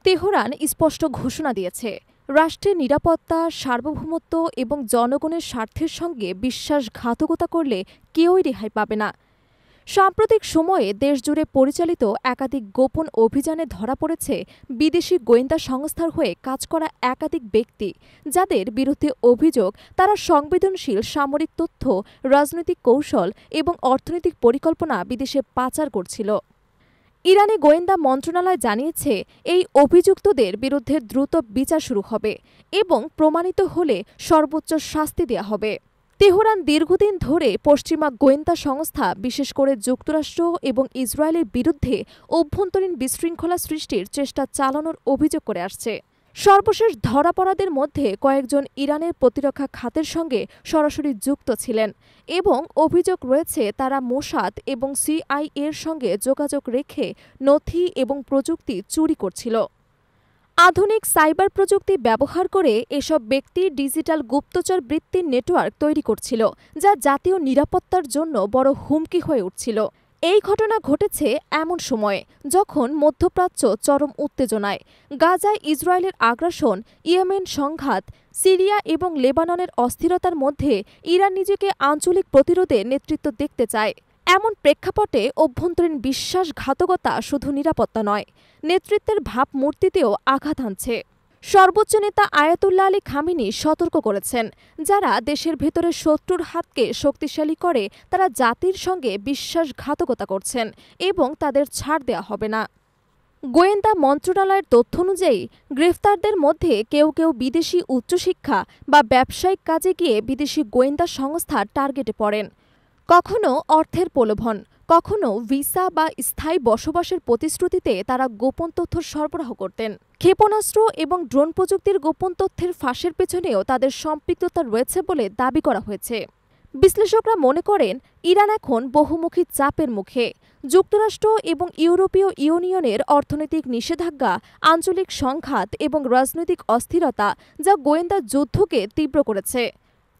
Tehran স্পষ্ট ঘোষণা দিয়েছে, রাষ্ট্রের নিরাপত্তা, সার্বভৌমত্ব এবং জনগণের স্বার্থের সঙ্গে বিশ্বাসঘাতকতা করলে কেউই রেহাই পাবে না। সাম্প্রতিক সময়ে দেশজুড়ে পরিচালিত একাধিক গোপন অভিযানে ধরা পড়েছে বিদেশি গোয়েন্দা সংস্থার হয়ে কাজ করা একাধিক ব্যক্তি, যাদের বিরুদ্ধে অভিযোগ তারা সংবেদনশীল সামরিক তথ্য, রাজনৈতিক কৌশল এবং অর্থনৈতিক পরিকল্পনা বিদেশে পাচার করছিল। ইরানি গোয়েন্দা মন্ত্রণালয় জানিয়েছে, এই অভিযুক্তদের বিরুদ্ধে দ্রুত বিচার শুরু হবে এবং প্রমাণিত হলে সর্বোচ্চ শাস্তি দেওয়া হবে। তেহরান দীর্ঘদিন ধরে পশ্চিমা গোয়েন্দা সংস্থা, বিশেষ করে যুক্তরাষ্ট্র এবং ইসরায়েলের বিরুদ্ধে অভ্যন্তরীণ বিশৃঙ্খলা সৃষ্টির চেষ্টা চালানোর অভিযোগ করে আসছে। সর্বশেষ ধরা পড়াদের মধ্যে কয়েকজন ইরানের প্রতিরক্ষা খাতের সঙ্গে সরাসরি যুক্ত ছিলেন এবং অভিযোগ রয়েছে তারা মোসাদ এবং সিআইএর সঙ্গে যোগাযোগ রেখে নথি এবং প্রযুক্তি চুরি করছিল। আধুনিক সাইবার প্রযুক্তি ব্যবহার করে এসব ব্যক্তি ডিজিটাল গুপ্তচর বৃত্তির নেটওয়ার্ক তৈরি করছিল, যা জাতীয় নিরাপত্তার জন্য বড় হুমকি হয়ে উঠছিল। এই ঘটনা ঘটেছে এমন সময়ে যখন মধ্যপ্রাচ্য চরম উত্তেজনায়, গাজায় ইসরায়েলের আগ্রাসন, ইয়েমেন সংঘাত, সিরিয়া এবং লেবাননের অস্থিরতার মধ্যে ইরান নিজেকে আঞ্চলিক প্রতিরোধে নেতৃত্ব দেখতে চায়। এমন প্রেক্ষাপটে অভ্যন্তরীণ বিশ্বাসঘাতকতা শুধু নিরাপত্তা নয়, নেতৃত্বের ভাবমূর্তিতেও আঘাত হানছে। সর্বোচ্চ নেতা আয়াতুল্লাহ আলী খামেনি সতর্ক করেছেন, যারা দেশের ভেতরে শত্রুর হাতকে শক্তিশালী করে তারা জাতির সঙ্গে বিশ্বাসঘাতকতা করছেন এবং তাদের ছাড় দেওয়া হবে না। গোয়েন্দা মন্ত্রণালয়ের তথ্য অনুযায়ী গ্রেফতারদের মধ্যে কেউ কেউ বিদেশি উচ্চশিক্ষা বা ব্যবসায়িক কাজে গিয়ে বিদেশি গোয়েন্দা সংস্থার টার্গেটে পড়েন। কখনো অর্থের প্রলোভন, কখনো ভিসা বা স্থায়ী বসবাসের প্রতিশ্রুতিতে তারা গোপন তথ্য সরবরাহ করতেন। ক্ষেপণাস্ত্র এবং ড্রোন প্রযুক্তির গোপন তথ্যের ফাঁসের পেছনেও তাদের সম্পৃক্ততা রয়েছে বলে দাবি করা হয়েছে। বিশ্লেষকরা মনে করেন, ইরান এখন বহুমুখী চাপের মুখে। যুক্তরাষ্ট্র এবং ইউরোপীয় ইউনিয়নের অর্থনৈতিক নিষেধাজ্ঞা, আঞ্চলিক সংঘাত এবং রাজনৈতিক অস্থিরতা, যা গোয়েন্দা যুদ্ধকে তীব্র করেছে।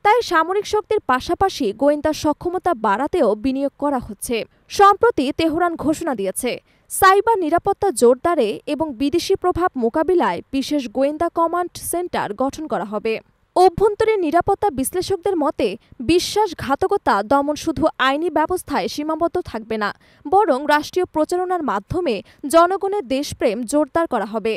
তাই সামরিক শক্তির পাশাপাশি গোয়েন্দা সক্ষমতা বাড়াতেও বিনিয়োগ করা হচ্ছে। সম্প্রতি তেহরান ঘোষণা দিয়েছে, সাইবার নিরাপত্তা জোরদারে এবং বিদেশি প্রভাব মোকাবিলায় বিশেষ গোয়েন্দা কমান্ড সেন্টার গঠন করা হবে। অভ্যন্তরীণ নিরাপত্তা বিশ্লেষকদের মতে, বিশ্বাসঘাতকতা দমন শুধু আইনি ব্যবস্থায় সীমাবদ্ধ থাকবে না, বরং রাষ্ট্রীয় প্রচারণার মাধ্যমে জনগণের দেশপ্রেম জোরদার করা হবে।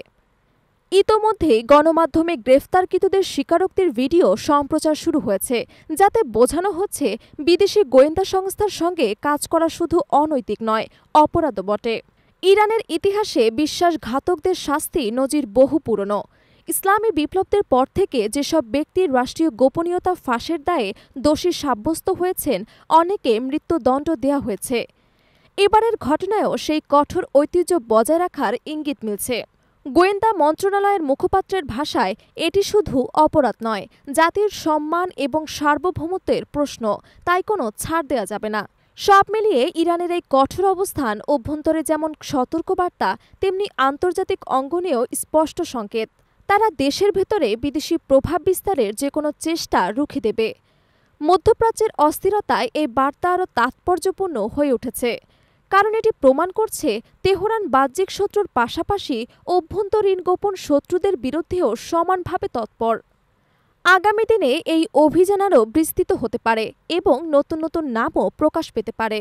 ইতোমধ্যেই গণমাধ্যমে গ্রেফতারকৃতদের স্বীকারোক্তির ভিডিও সম্প্রচার শুরু হয়েছে, যাতে বোঝানো হচ্ছে বিদেশি গোয়েন্দা সংস্থার সঙ্গে কাজ করা শুধু অনৈতিক নয়, অপরাধও বটে। ইরানের ইতিহাসে বিশ্বাসঘাতকদের শাস্তি নজির বহু পুরনো। ইসলামী বিপ্লবের পর থেকে যেসব ব্যক্তির রাষ্ট্রীয় গোপনীয়তা ফাঁসের দায়ে দোষী সাব্যস্ত হয়েছেন, অনেকে মৃত্যুদণ্ড দেওয়া হয়েছে। এবারের ঘটনায়ও সেই কঠোর ঐতিহ্য বজায় রাখার ইঙ্গিত মিলছে। গোয়েন্দা মন্ত্রণালয়ের মুখপাত্রের ভাষায়, এটি শুধু অপরাধ নয়, জাতির সম্মান এবং সার্বভৌমত্বের প্রশ্ন, তাই কোনো ছাড় দেওয়া যাবে না। সব মিলিয়ে ইরানের এই কঠোর অবস্থান অভ্যন্তরে যেমন সতর্কবার্তা, তেমনি আন্তর্জাতিক অঙ্গনেও স্পষ্ট সংকেত। তারা দেশের ভেতরে বিদেশি প্রভাব বিস্তারের যে কোনো চেষ্টা রুখে দেবে। মধ্যপ্রাচ্যের অস্থিরতায় এই বার্তা আরও তাৎপর্যপূর্ণ হয়ে উঠেছে, কারণ এটি প্রমাণ করছে তেহরান বাহ্যিক শত্রুর পাশাপাশি অভ্যন্তরীণ গোপন শত্রুদের বিরুদ্ধেও সমানভাবে তৎপর। আগামী দিনে এই অভিযান আরও বিস্তৃত হতে পারে এবং নতুন নতুন নামও প্রকাশ পেতে পারে।